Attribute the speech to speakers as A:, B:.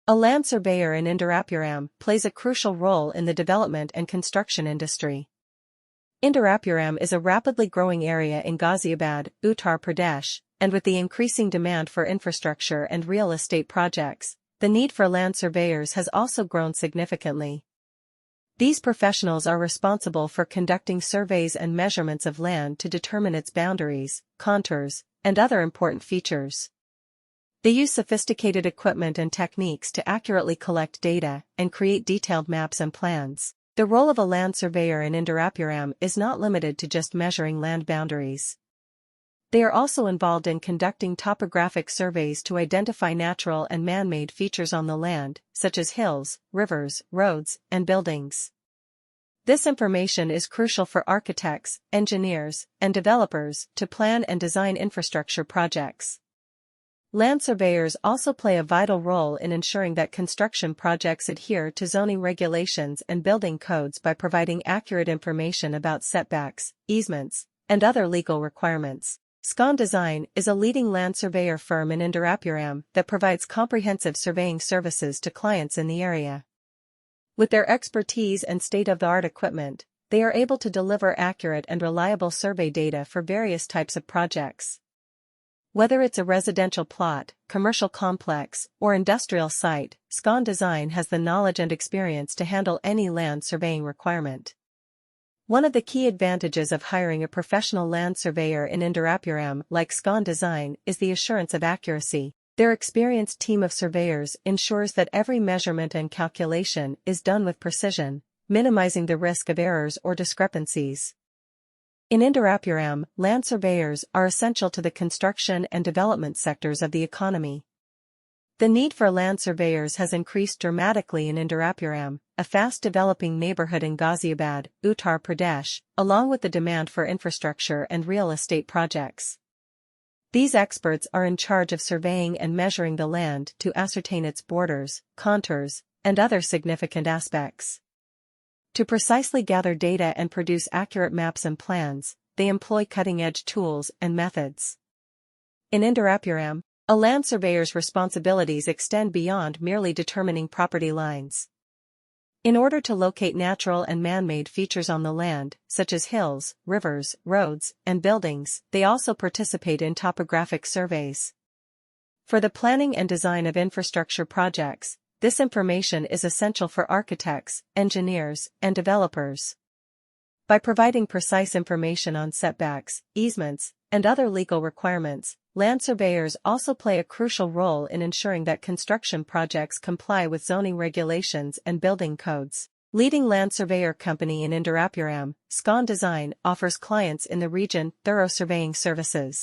A: A land surveyor in Indirapuram plays a crucial role in the development and construction industry. Indirapuram is a rapidly growing area in Ghaziabad, Uttar Pradesh, and with the increasing demand for infrastructure and real estate projects, the need for land surveyors has also grown significantly. These professionals are responsible for conducting surveys and measurements of land to determine its boundaries, contours, and other important features. They use sophisticated equipment and techniques to accurately collect data and create detailed maps and plans. The role of a land surveyor in Indirapuram is not limited to just measuring land boundaries. They are also involved in conducting topographic surveys to identify natural and man-made features on the land, such as hills, rivers, roads, and buildings. This information is crucial for architects, engineers, and developers to plan and design infrastructure projects. Land surveyors also play a vital role in ensuring that construction projects adhere to zoning regulations and building codes by providing accurate information about setbacks, easements, and other legal requirements. SCON Design is a leading land surveyor firm in Indirapuram that provides comprehensive surveying services to clients in the area. With their expertise and state-of-the-art equipment, they are able to deliver accurate and reliable survey data for various types of projects. Whether it's a residential plot, commercial complex, or industrial site, SCON Design has the knowledge and experience to handle any land surveying requirement. One of the key advantages of hiring a professional land surveyor in Indirapuram like SCON Design is the assurance of accuracy. Their experienced team of surveyors ensures that every measurement and calculation is done with precision, minimizing the risk of errors or discrepancies. In Indirapuram, land surveyors are essential to the construction and development sectors of the economy. The need for land surveyors has increased dramatically in Indirapuram, a fast-developing neighborhood in Ghaziabad, Uttar Pradesh, along with the demand for infrastructure and real estate projects. These experts are in charge of surveying and measuring the land to ascertain its borders, contours, and other significant aspects. To precisely gather data and produce accurate maps and plans, they employ cutting-edge tools and methods. In Indirapuram, a land surveyor's responsibilities extend beyond merely determining property lines. In order to locate natural and man-made features on the land, such as hills, rivers, roads, and buildings, they also participate in topographic surveys. For the planning and design of infrastructure projects, this information is essential for architects, engineers, and developers. By providing precise information on setbacks, easements, and other legal requirements, land surveyors also play a crucial role in ensuring that construction projects comply with zoning regulations and building codes. Leading land surveyor company in Indirapuram, SCON Design offers clients in the region thorough surveying services.